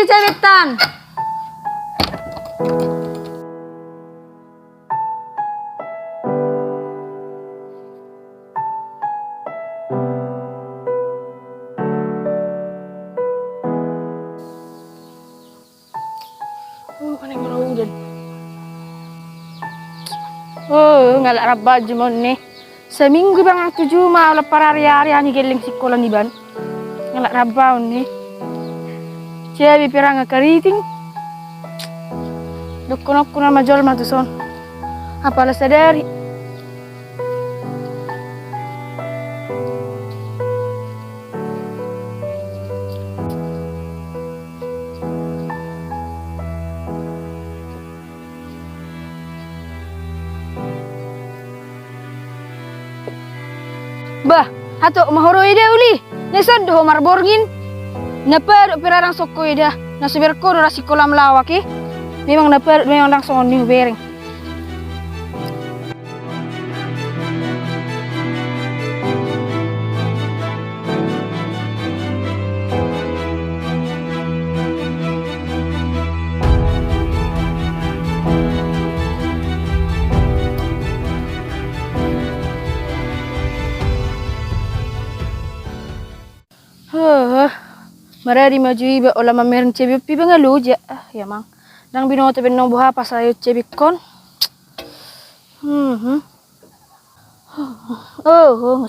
cebetan. Kan yang mau hujan. Ngalak rabat jemon nih. Seminggu bang aku cuma lepar hari-hari ani geleng sekolah nih ban. Ngalak rabat nih. Cebi pirang keriting. Dukun-dukun nama jual matu son. Apalah sadari. Bah, hato mahoro ida uli. Nesod do marborgin. Napa pirarang soko ida. Nasuberko do rasi kolam lawak eh. Memang dapat memang langsung on bereng. Marari maju iba olah mamerin cebi pi bangalu ja. Ya mang. Nang binoto benong buha pasayo cebi kon.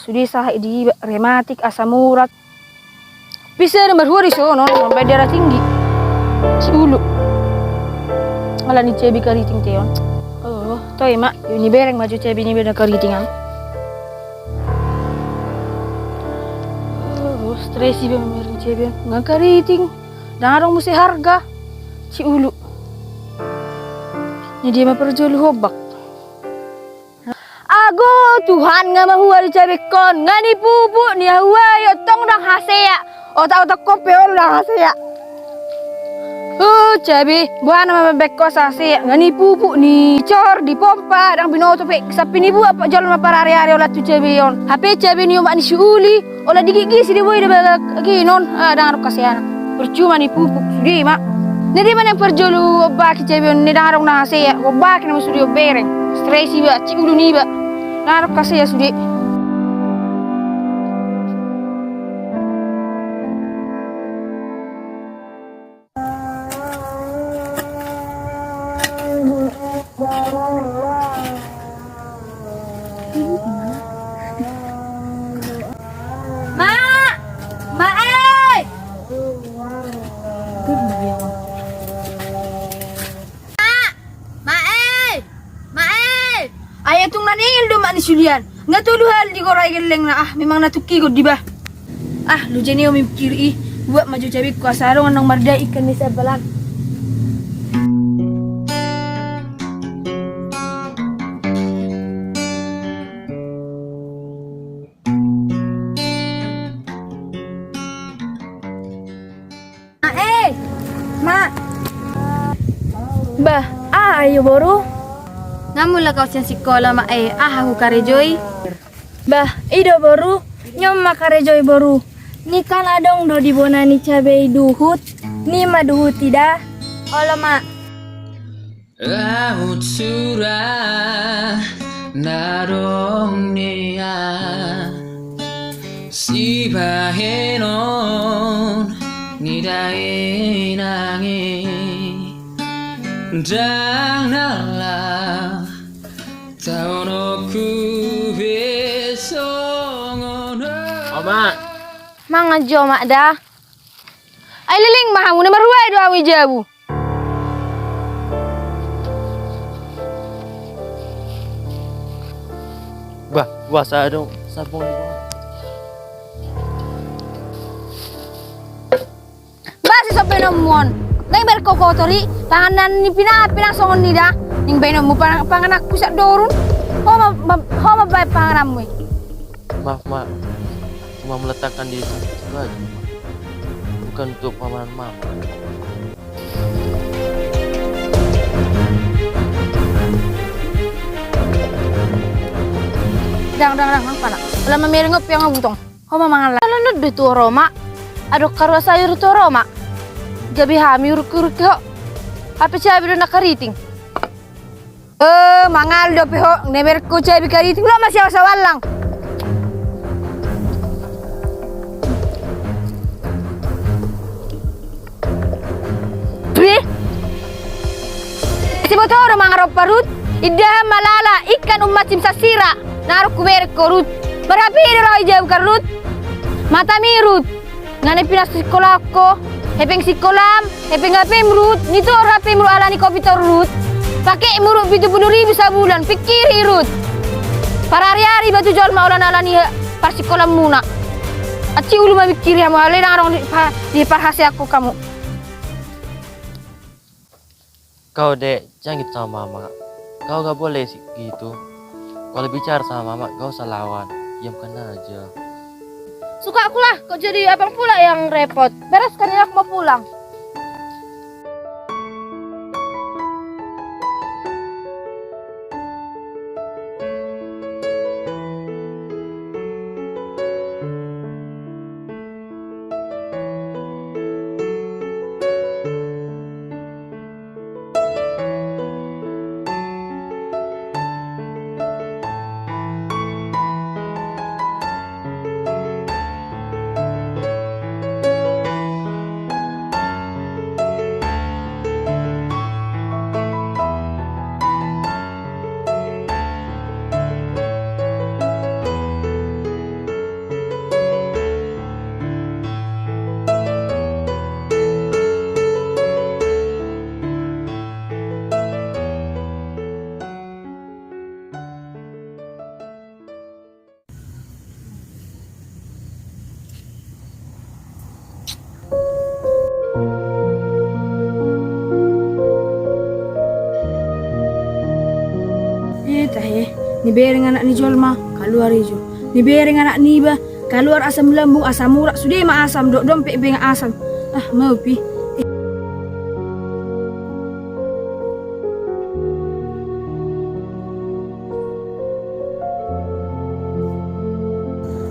Sudi sah di rematik asam urat. Bisa nomor huri sono sampai darah tinggi. Si ulu. Malah ni cebi kariting teon. Toy mak, ini bereng maju cebi ni beda karitingan. Stres iba mamerin cebi nggak kariting. Darong mesti harga. Si ulu. Ni dia memperjual hobak. Ago Tuhan nga mahuwa di cabikon. Nga ni pupu ni hawa yo tong dang hasea. Otak-otak kopi dang hasea. Cabi buana mabekko sase. Nga ni pupu ni cor di pompa dang binoto pe sapi ni buat pak jalan maparari-ari olah tu cabi yon. HP cabi ni umak ni siuli. Olah digigi si diboy de baga ginon. Dang arok kasihan. Percuma ni pupu sudi mak. Nidi man yang perjolu baki cebi ni darong na saya baki na studio bereng stress iba cik ulu ni iba narap kasih ya sudi Ayah tung naningil do mak ni Julian. Nggak tuh hal di korai geleng na memang natuki god di bah. Lu jeni omi kiri buat maju cabi kuasa dong nang marda ikan ni sebelah. Mak. Bah, ayo baru. Namula kau siang sekolah mak aku karejoy. Bah, ido baru nyom makarejoy baru. Ni kan adong do di bona ni cabai duhut. Ni mah duhut tidak. Olah mak. Laut surah narong nia si bahenon nidai nangi dang nala tahun aku besok Oma, Mangajo mak dah. Ay liling mahamu na maruay do awi jabu. bah, puasa dong sabun di bawah. Basi sa penomon. Nang berkokotori, tanganan ni pinang songon ni dah. Ning benom mo panganak pusak dorun. Ho mabay panganam mo. Maaf mak, cuma meletakkan di situ aja mak. Bukan untuk paman mama. Dang pana. Wala mamiringop yang ngutong. Ho mamangala. Lanod do to Roma. Adok karwa sayur to Roma. jabi hami uruk-uruk ho. Apa cabi do nakariting? Mangal do pe ho, nemer ko cabi kariting lo masih asawalang. Si motor mangarop parut, idah malala ikan umat simsasira, naruh kumer korut, berapi roh jauh karut, mata mirut, ngane pinas sekolah ko, hepeng sikolam, hepeng hapem rut, nito hapem rut alani kopi torut, pakai murut 70.000 sabulan, pikir irut, para hari-hari batu jual maulan alani parsikolam muna, aci ulu mikir ya mau alena orang di parhasi aku kamu. Kau dek, jangan gitu sama mama. Kau gak boleh sih gitu. Kalau bicara sama mama, kau usah lawan. Diamkan aja. Suka aku lah, kok jadi abang pula yang repot. Bereskan ya, aku mau pulang. Ni bereng anak ni Jolma, keluar ijo. Ni bereng anak ni ba, keluar asam lambung, asam urat, sudah mah asam, dok dompet benga asam. Mau pi.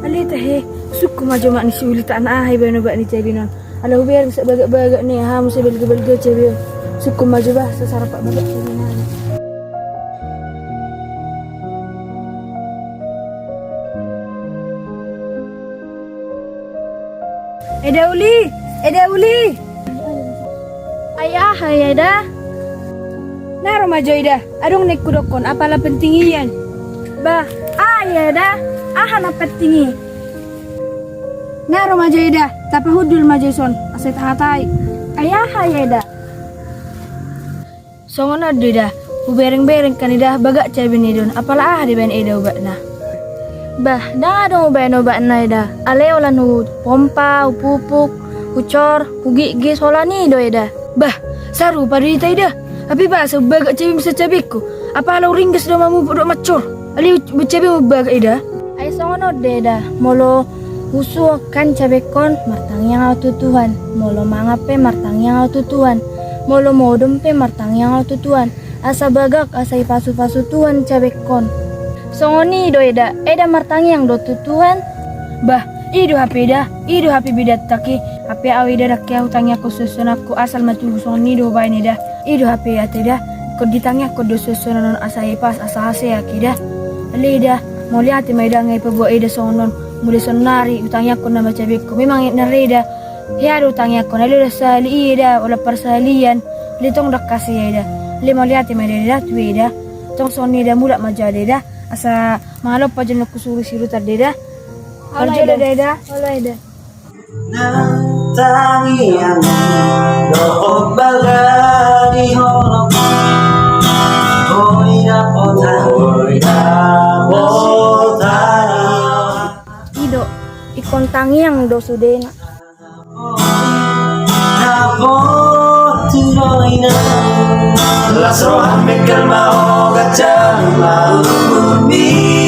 Ali teh, suku maju mak ni siuli tak nak hai bano bak ni cabinon. Alah biar bisa bagak-bagak ni, mesti belga-belga cabion. Suku maju bah, sesarapak bagak cabinon. Eda uli. Ayah, dah. Nah, remaja ida, adong nek kudokon, apalah pentingian. Bah, ayah dah, na pentingi. Nah, remaja ida, tapi hudul majason, aset hatai. Ayah, dah. Songon ada dah, bereng-bereng kan ida, bagak cabin idon, apalah di ben ida ubat nah. Bah, dah dong ubah obat ida. Ale olan pompa, upupuk, ucor, gigi solani do ida. Bah, saru pada ita ida. Tapi bahasa bagak cebi bisa cebiku. Apa halau ringgas do mamu do macor. Ali cebi bagak ida. Ai songono de ida. Molo usu kan cebekon martang yang autu Tuhan. Molo mangape martang yang autu Tuhan. Molo modem pe martang yang autu Tuhan. Asa bagak asa ipasu-pasu Tuhan cebekon. Songoni do eda martangi yang do tutuan. Bah, idu HP bidat taki. HP awi dah kia hutangi aku susun aku asal matu songoni do bain eda. Idu HP ya tidak. Kau ditangi aku do susun non asai pas asa hase ya kida. Lida mau lihat maida ngai pebuat eda songon mulai sonari hutangi aku nama cabikku. Memang nareda. Ya do hutangi aku nalu sali eda olah persalian. Litong dak kasih eda. Le mau lihat maida eda tu eda. Tong songoni eda mulak majade eda. Asa malop pa dyan nakusuri siru tardeda. Halo eda. Nantangi ang loob bagay holong. Hoy na potang. Ido, ikon tangi yang do sudena. Tuloy na lasrohan may kalma o gacang maumumi.